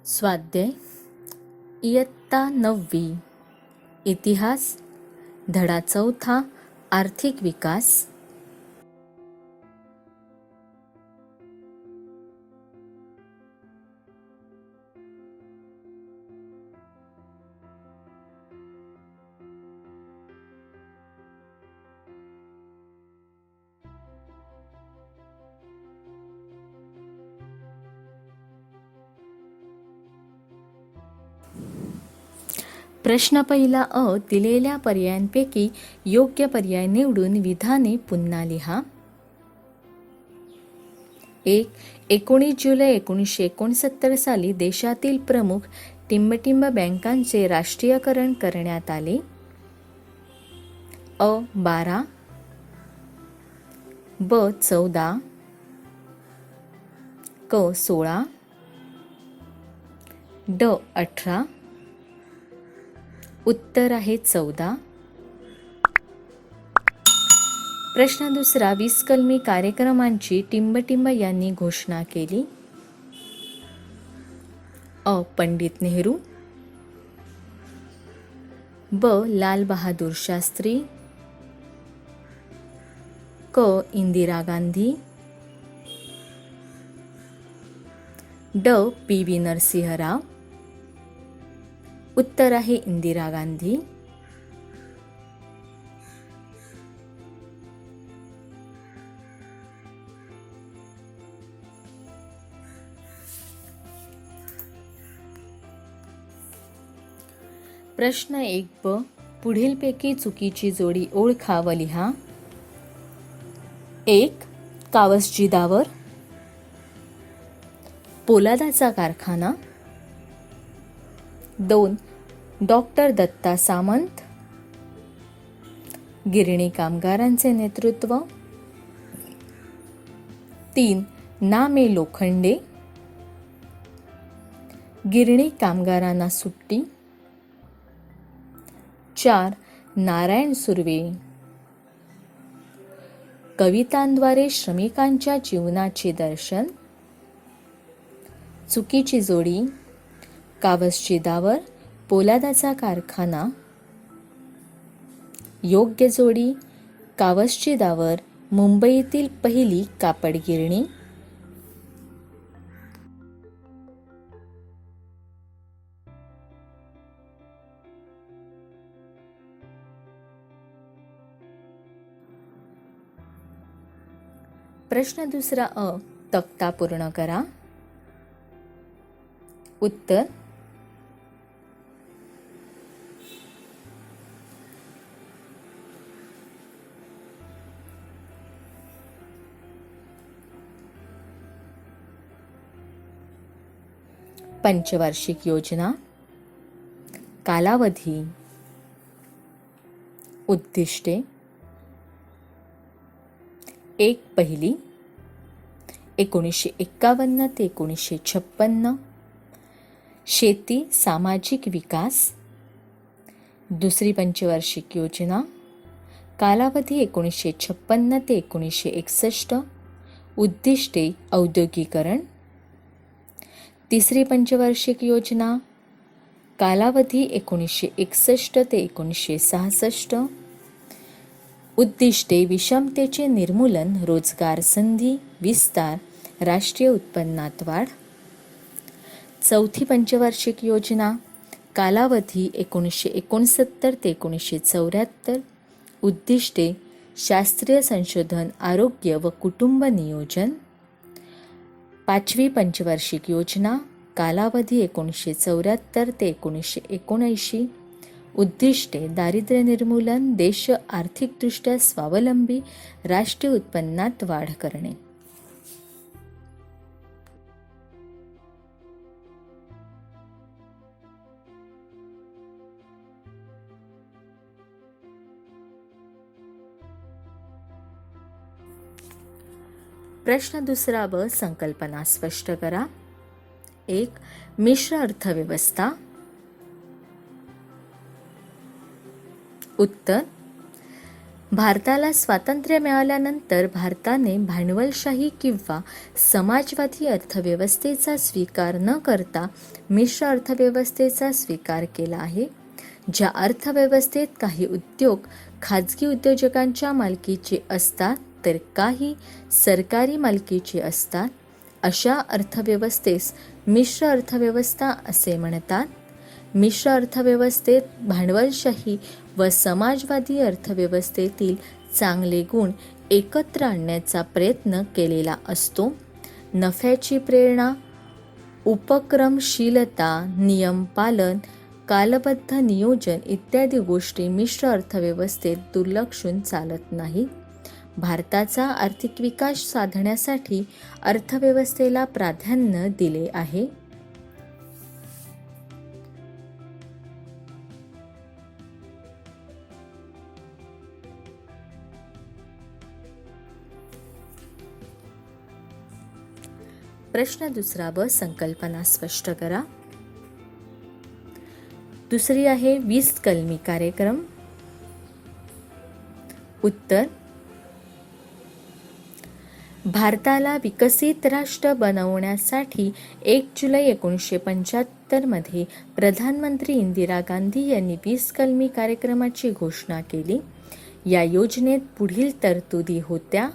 स्वाध्याय इयत्ता 9वी इतिहास धडा 4 आर्थिक विकास. प्रश्न पहिला अ. दिलेल्या पर्यायांपैकी योग्य पर्याय निवडून विधाने पुन्हा लिहा. 1. 19 जुलै 1969 साली देशातील प्रमुख टिंबटिंब बँकांचे राष्ट्रीयकरण करण्यात आले. अ. 12, ब. 14, क. 16, ड. 18. उत्तर आहे 14. प्रश्न दुसरा. 20 कलमी कार्यक्रमांची टिंबटिंब यांनी घोषणा केली. अ. पंडित नेहरू, ब. लाल बहादूर शास्त्री, क. इंदिरा गांधी, ड. पी. व्ही. नरसिंह राव. उत्तर आहे इंदिरा गांधी. प्रश्न 1 ब. पुढीलपैकी चुकीची जोडी ओळखा व लिहा. 1. कावसजी दावर, पोलादाचा कारखाना. 2. डॉक्टर दत्ता सामंत, गिरणी कामगारांचे नेतृत्व. 3. ना. मे. लोखंडे, गिरणी कामगारांना सुट्टी. 4. नारायण सुर्वे, कवितांद्वारे श्रमिकांच्या जीवनाचे दर्शन. चुकीची जोडी. कावसजी दावर, पोलादाचा कारखाना. योग्य जोडी. कावसजी दावर, मुंबईतील पहिली कापड गिरणी. प्रश्न दुसरा अ. तक्ता पूर्ण करा. उत्तर. पंचवार्षिक योजना. कालावधी. उद्दिष्टे. 1. पहिली 1951 ते 1956 शेती सामाजिक विकास. दुसरी पंचवार्षिक योजना. कालावधी 1956 ते 1961 उद्दिष्टे औद्योगिकरण. तिसरी पंचवार्षिक योजना. कालावधी 1961 ते 1966 उद्दिष्टे विषमतेचे निर्मूलन, रोजगार संधी विस्तार, राष्ट्रीय उत्पन्नात वाढ. चौथी पंचवार्षिक योजना. कालावधी 1969 ते 1974 उद्दिष्टे शास्त्रीय संशोधन, आरोग्य व कुटुंब नियोजन. पाचवी पंचवार्षिक योजना. कालावधी 1974 ते 1979 उद्दिष्टे दारिद्र्य निर्मूलन, देश आर्थिकदृष्ट्या स्वावलंबी, राष्ट्रीय उत्पन्नात वाढ करणे. प्रश्न दुसरा ब. संकल्पना स्पष्ट करा. 1. मिश्र अर्थव्यवस्था. उत्तर. भारताला स्वातंत्र्य मिळाल्यानंतर भारताने भांडवलशाही किंवा समाजवादी अर्थव्यवस्थेचा स्वीकार न करता मिश्र अर्थव्यवस्थेचा स्वीकार केला आहे. ज्या अर्थव्यवस्थेत काही उद्योग खाजगी उद्योजकांच्या मालकीचे असतात तर काही सरकारी मालकीचे असतात, अशा अर्थव्यवस्थेस मिश्र अर्थव्यवस्था असे म्हणतात. मिश्र अर्थव्यवस्थेत भांडवलशाही व समाजवादी अर्थव्यवस्थेतील चांगले गुण एकत्र आणण्याचा प्रयत्न केलेला असतो. नफ्याची प्रेरणा, उपक्रमशीलता, नियमपालन, कालबद्ध नियोजन इत्यादी गोष्टी मिश्र अर्थव्यवस्थेत दुर्लक्षून चालत नाही. भारताचा आर्थिक विकास साधण्यासाठी अर्थव्यवस्थेला प्राधान्य दिले आहे. प्रश्न दुसरा ब, संकल्पना स्पष्ट करा. दुसरी आहे 20 कलमी कार्यक्रम. उत्तर: भारताला विकसित राष्ट्र बनवण्यासाठी 1 जुलै 1975 मध्ये प्रधानमंत्री इंदिरा गांधी यांनी 20 कलमी कार्यक्रमाची घोषणा केली. या योजनेत पुढील तरतुदी होत्या.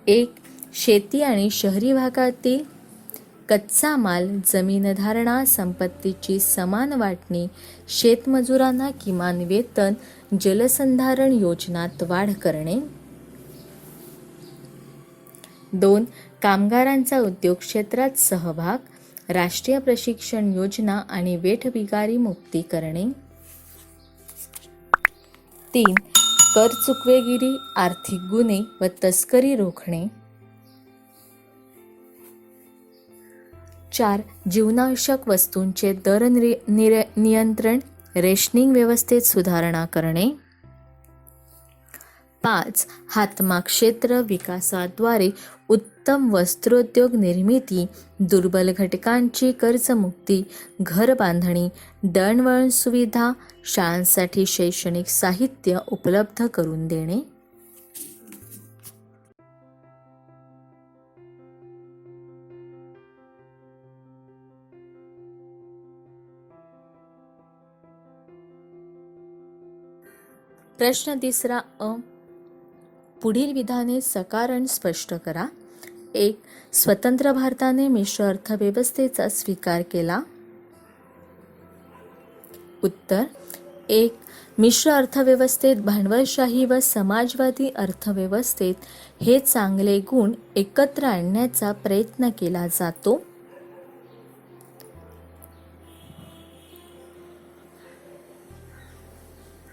1. शेती आणि शहरी भागातील कच्चा माल, जमीन धारणा, संपत्तीची समान वाटणी, शेतमजुरांना किमान वेतन, जलसंधारण योजनात वाढ करणे. 2. कामगारांचा उद्योग क्षेत्रात सहभाग, राष्ट्रीय प्रशिक्षण योजना आणि वेठबिगारी मुक्ती करणे. 3. कर चुकवेगिरी, आर्थिक गुन्हे व तस्करी रोखणे. 4. जीवनावश्यक वस्तूंचे दर नियंत्रण, रेशनिंग व्यवस्थेत सुधारणा करणे. 5. हातमाग क्षेत्र विकासाद्वारे उत्तम वस्त्रोद्योग निर्मिती, दुर्बल घटकांची कर्जमुक्ती, घर बांधणी, दळणवळण सुविधा, शाळांसाठी शैक्षणिक साहित्य उपलब्ध करून देणे. प्रश्न तिसरा अ, पुढील विधाने सकारण स्पष्ट करा. 1. स्वतंत्र भारताने मिश्र अर्थव्यवस्थेचा स्वीकार केला. उत्तर: 1. मिश्र अर्थव्यवस्थेत भांडवलशाही व समाजवादी अर्थव्यवस्थेत हे चांगले गुण एकत्र आणण्याचा प्रयत्न केला जातो.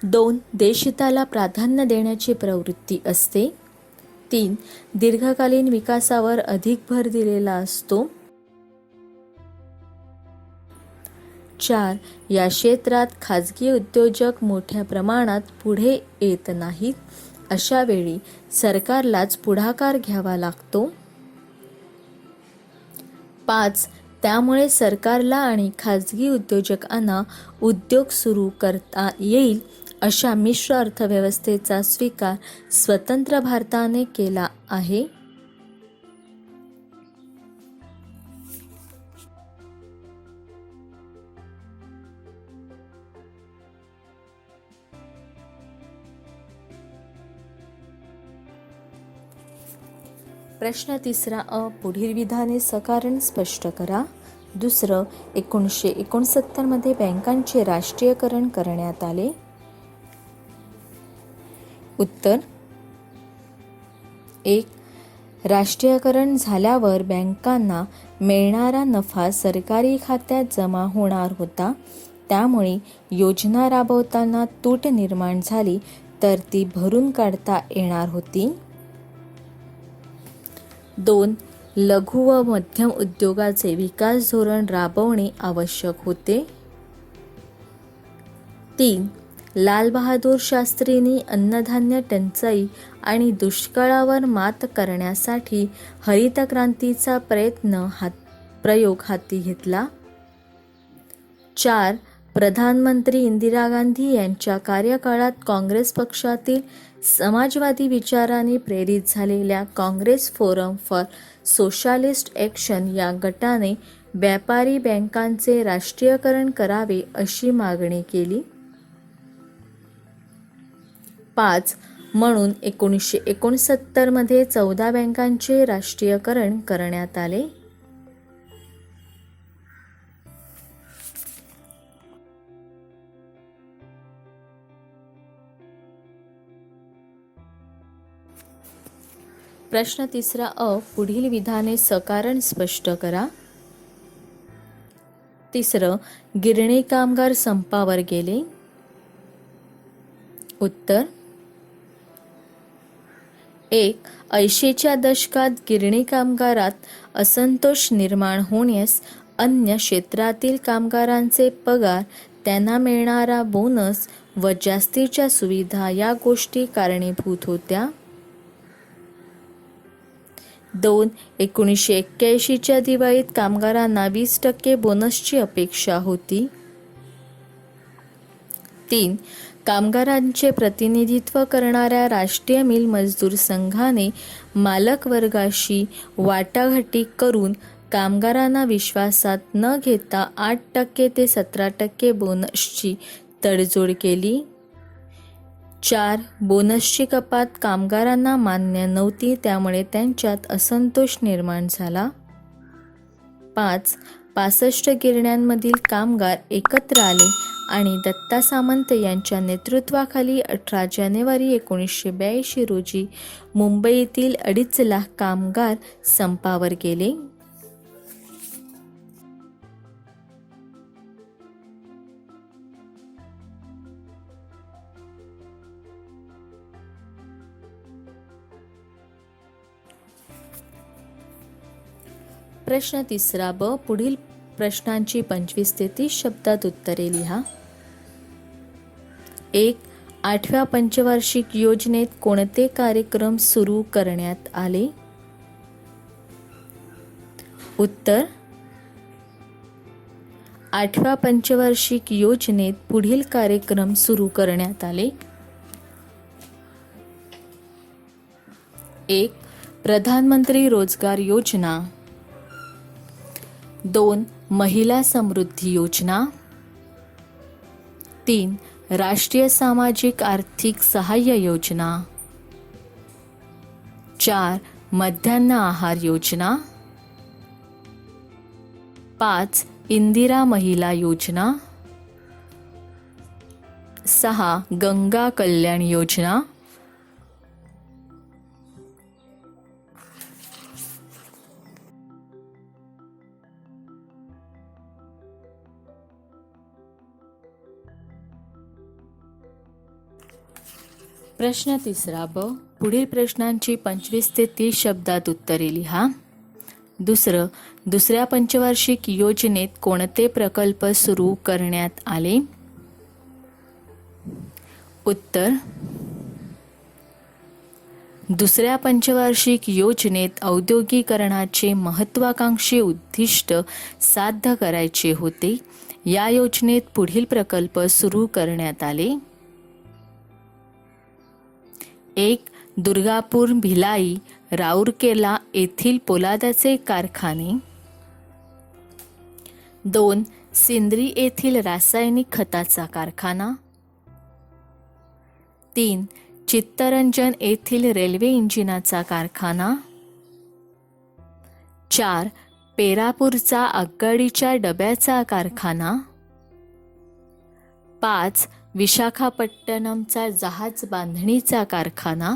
2. देशहिताला प्राधान्य देण्याची प्रवृत्ती असते. 3. दीर्घकालीन विकासावर अधिक भर दिलेला असतो. 4. या क्षेत्रात खाजगी उद्योजक मोठ्या प्रमाणात पुढे येत नाहीत, अशा वेळी सरकारलाच पुढाकार घ्यावा लागतो. 5. त्यामुळे सरकारला आणि खाजगी उद्योजकांना उद्योग सुरू करता येईल अशा मिश्र अर्थव्यवस्थेचा स्वीकार स्वतंत्र भारताने केला आहे. प्रश्न तिसरा अ, पुढील विधाने सकारण स्पष्ट करा. दुसरं, 1969 मध्ये बँकांचे राष्ट्रीयकरण करण्यात आले. उत्तर: 1. राष्ट्रीयकरण झाल्यावर बँकांना मिळणारा नफा सरकारी खात्यात जमा होणार होता, त्यामुळे योजना राबवताना तूट निर्माण झाली तर ती भरून काढता येणार होती. 2. लघु व मध्यम उद्योगाचे विकास धोरण राबवणे आवश्यक होते. 3. लाल बहादूर शास्त्रींनी अन्नधान्य टंचाई आणि दुष्काळावर मात करण्यासाठी हरित क्रांतीचा प्रयोग हाती घेतला. 4. प्रधानमंत्री इंदिरा गांधी यांच्या कार्यकाळात काँग्रेस पक्षातील समाजवादी विचाराने प्रेरित झालेल्या Congress forum for socialist action या गटाने व्यापारी बँकांचे राष्ट्रीयकरण करावे अशी मागणी केली. 5 म्हणून 1969 मध्ये 14 बँकांचे राष्ट्रीयकरण करण्यात आले. प्रश्न 3 अ. पुढील विधाने सकारण स्पष्ट करा. 3. गिरणी कामगार संपावर गेले. उत्तर 1. 80च्या दशकात गिरणी कामगारात असंतोष निर्माण होण्यास अन्य क्षेत्रातील कामगारांचे पगार, त्यांना मिळणारा बोनस व जास्तीच्या सुविधा या गोष्टी कारणीभूत होत्या. 2. 1981च्या दिवाळीत कामगारांना 20% बोनसची अपेक्षा होती. 3. कामगारांचे प्रतिनिधित्व करणाऱ्या राष्ट्रीय मिल मजदूर संघाने मालक वर्गाशी वाटाघाटी करून कामगारांना विश्वासात न घेता 8% ते 17% बोनसची तडजोड केली. 4. बोनसची कपात कामगारांना मान्य नव्हती, त्यामुळे त्यांच्यात असंतोष निर्माण झाला. 5. 65 गिरण्यांमधील कामगार एकत्र आले आणि दत्ता सामंत यांच्या नेतृत्वाखाली 18 जानेवारी 1982 रोजी मुंबईतील 2.5 लाख कामगार संपावर गेले. प्रश्न 3 ब. पुढील प्रश्नांची 25 ते 30 शब्दात उत्तरे लिहा. 1. 8व्या पंचवार्षिक योजनेत कोणते कार्यक्रम सुरू करण्यात आले? उत्तर 8व्या पंचवार्षिक योजनेत पुढील कार्यक्रम सुरू करण्यात आले. 1. प्रधानमंत्री रोजगार योजना. 2. महिला समृद्धी योजना. 3. राष्ट्रीय सामाजिक आर्थिक सहाय्य योजना. 4. मध्यान्ह आहार योजना. 5. इंदिरा महिला योजना. 6. गंगा कल्याण योजना. प्रश्न 3 ब. पुढील प्रश्नांची 25 ते 30 शब्दात उत्तरे लिहा. दुसऱ्या पंचवार्षिक योजनेत कोणते प्रकल्प सुरू करण्यात आले? उत्तर दुसऱ्या पंचवार्षिक योजनेत औद्योगिकरणाचे महत्त्वाकांक्षी उद्दिष्ट साध्य करायचे होते. या योजनेत पुढील प्रकल्प सुरू करण्यात आले. 1. दुर्गापूर, भिलाई, राऊरकेला येथील पोलादाचे कारखाने. 2. सिंद्री येथील रासायनिक खताचा कारखाना. 3. चित्तरंजन येथील रेल्वे इंजिनाचा कारखाना. 4. पेरापूरचा आगगाडीच्या डब्याचा कारखाना. 5. विशाखापट्टणमचा जहाज बांधणीचा कारखाना.